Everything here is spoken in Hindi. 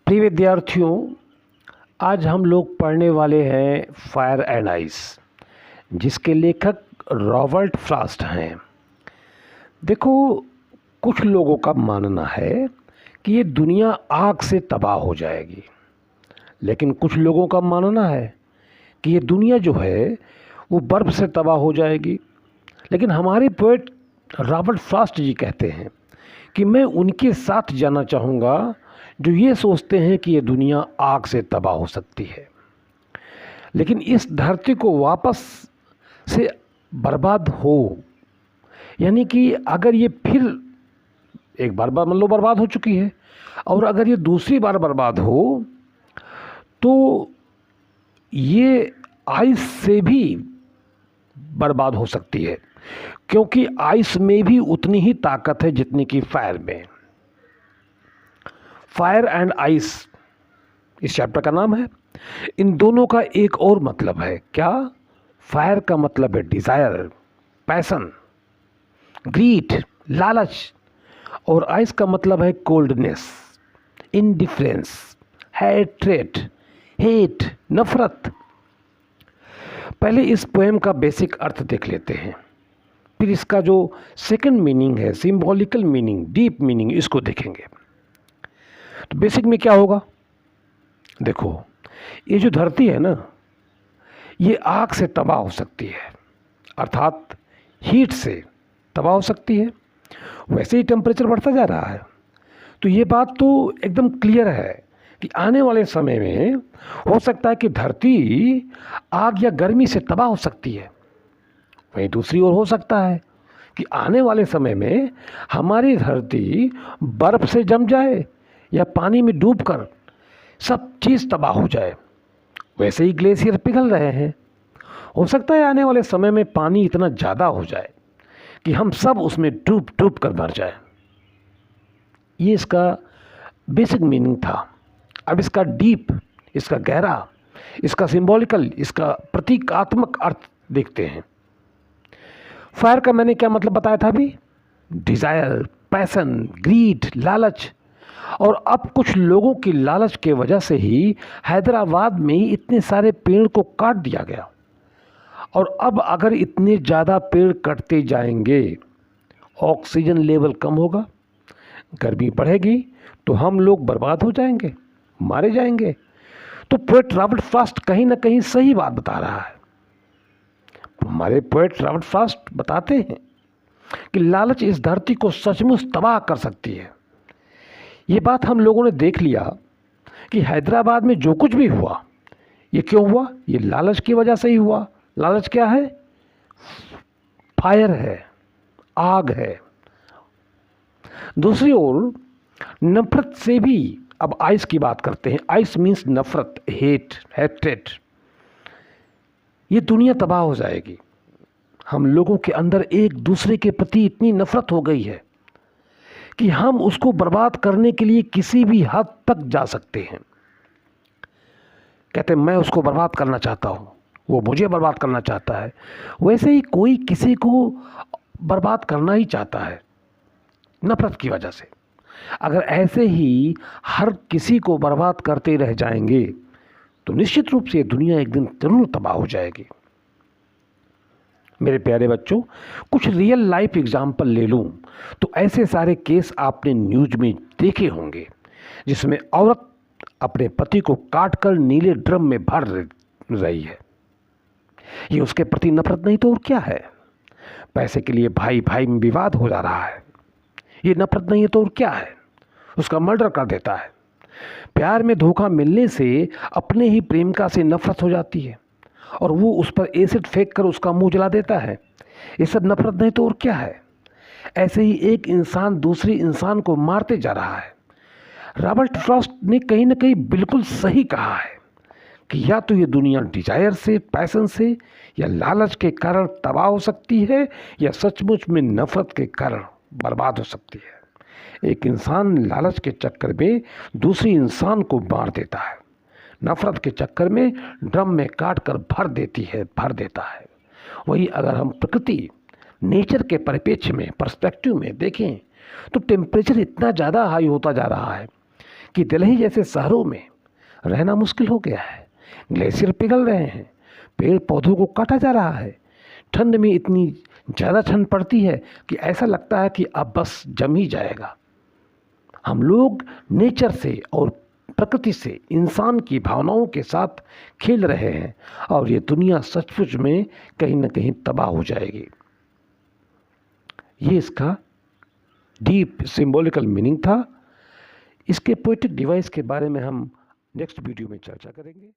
प्रिय विद्यार्थियों, आज हम लोग पढ़ने वाले हैं फायर एंड आइस, जिसके लेखक रॉबर्ट फ्रॉस्ट हैं। देखो, कुछ लोगों का मानना है कि ये दुनिया आग से तबाह हो जाएगी, लेकिन कुछ लोगों का मानना है कि ये दुनिया जो है वो बर्फ़ से तबाह हो जाएगी। लेकिन हमारे पोएट रॉबर्ट फ्रॉस्ट जी कहते हैं कि मैं उनके साथ जाना चाहूँगा जो ये सोचते हैं कि ये दुनिया आग से तबाह हो सकती है, लेकिन इस धरती को वापस से बर्बाद हो, यानी कि अगर ये फिर एक बार मान लो बर्बाद हो चुकी है और अगर ये दूसरी बार बर्बाद हो तो ये आइस से भी बर्बाद हो सकती है, क्योंकि आइस में भी उतनी ही ताकत है जितनी कि फायर में। फायर एंड आइस इस चैप्टर का नाम है। इन दोनों का एक और मतलब है। क्या? फायर का मतलब है डिज़ायर, पैशन, ग्रीड, लालच, और आइस का मतलब है कोल्डनेस, इंडिफरेंस, हेट्रेट, हेट, नफरत। पहले इस पोएम का बेसिक अर्थ देख लेते हैं, फिर इसका जो सेकंड मीनिंग है, सिंबॉलिकल मीनिंग, डीप मीनिंग, इसको देखेंगे। तो बेसिक में क्या होगा? देखो, ये जो धरती है ना, ये आग से तबाह हो सकती है, अर्थात हीट से तबाह हो सकती है। वैसे ही टेम्परेचर बढ़ता जा रहा है, तो ये बात तो एकदम क्लियर है कि आने वाले समय में हो सकता है कि धरती आग या गर्मी से तबाह हो सकती है। वहीं दूसरी ओर हो सकता है कि आने वाले समय में हमारी धरती बर्फ़ से जम जाए या पानी में डूबकर सब चीज़ तबाह हो जाए। वैसे ही ग्लेशियर पिघल रहे हैं। हो सकता है आने वाले समय में पानी इतना ज़्यादा हो जाए कि हम सब उसमें डूब डूब कर मर जाए। ये इसका बेसिक मीनिंग था। अब इसका डीप, इसका गहरा, इसका सिंबॉलिकल, इसका प्रतीकात्मक अर्थ देखते हैं। फायर का मैंने क्या मतलब बताया था अभी? डिज़ायर, पैशन, ग्रीड, लालच। और अब कुछ लोगों की लालच के वजह से ही हैदराबाद में ही इतने सारे पेड़ को काट दिया गया। और अब अगर इतने ज़्यादा पेड़ कटते जाएंगे, ऑक्सीजन लेवल कम होगा, गर्मी बढ़ेगी, तो हम लोग बर्बाद हो जाएंगे, मारे जाएंगे। तो पोएट रॉबर्ट फ्रॉस्ट कहीं ना कहीं सही बात बता रहा है। हमारे पोएट रॉबर्ट फ्रॉस्ट बताते हैं कि लालच इस धरती को सचमुच तबाह कर सकती है। ये बात हम लोगों ने देख लिया कि हैदराबाद में जो कुछ भी हुआ, ये क्यों हुआ? ये लालच की वजह से ही हुआ। लालच क्या है? फायर है, आग है। दूसरी ओर नफरत से भी, अब आइस की बात करते हैं। आइस मीन्स नफरत, हेट, हेट्रेट। ये दुनिया तबाह हो जाएगी। हम लोगों के अंदर एक दूसरे के प्रति इतनी नफरत हो गई है कि हम उसको बर्बाद करने के लिए किसी भी हद तक जा सकते हैं। कहते हैं मैं उसको बर्बाद करना चाहता हूँ, वो मुझे बर्बाद करना चाहता है। वैसे ही कोई किसी को बर्बाद करना ही चाहता है, नफरत की वजह से। अगर ऐसे ही हर किसी को बर्बाद करते रह जाएंगे तो निश्चित रूप से दुनिया एक दिन जरूर तबाह हो जाएगी। मेरे प्यारे बच्चों, कुछ रियल लाइफ एग्जाम्पल ले लूँ तो ऐसे सारे केस आपने न्यूज में देखे होंगे, जिसमें औरत अपने पति को काटकर नीले ड्रम में भर रही है। ये उसके प्रति नफरत नहीं तो और क्या है? पैसे के लिए भाई भाई में विवाद हो जा रहा है। ये नफरत नहीं है तो और क्या है? उसका मर्डर कर देता है। प्यार में धोखा मिलने से अपने ही प्रेमिका से नफरत हो जाती है और वो उस पर एसिड फेंक कर उसका मुंह जला देता है। ये सब नफरत नहीं तो और क्या है? ऐसे ही एक इंसान दूसरे इंसान को मारते जा रहा है। रॉबर्ट फ्रॉस्ट ने कहीं ना कहीं बिल्कुल सही कहा है कि या तो ये दुनिया डिजायर से, पैशन से या लालच के कारण तबाह हो सकती है, या सचमुच में नफरत के कारण बर्बाद हो सकती है। एक इंसान लालच के चक्कर में दूसरी इंसान को मार देता है, नफरत के चक्कर में ड्रम में काट कर भर देता है। वही अगर हम प्रकृति, नेचर के परिप्रेक्ष्य में, पर्सपेक्टिव में देखें तो टेम्परेचर इतना ज़्यादा हाई होता जा रहा है कि दिल्ली जैसे शहरों में रहना मुश्किल हो गया है। ग्लेशियर पिघल रहे हैं, पेड़ पौधों को काटा जा रहा है, ठंड में इतनी ज़्यादा ठंड पड़ती है कि ऐसा लगता है कि अब बस जम ही जाएगा। हम लोग नेचर से और प्रकृति से इंसान की भावनाओं के साथ खेल रहे हैं और ये दुनिया सचमुच में कहीं ना कहीं तबाह हो जाएगी। ये इसका डीप सिंबॉलिकल मीनिंग था। इसके पोएटिक डिवाइस के बारे में हम नेक्स्ट वीडियो में चर्चा करेंगे।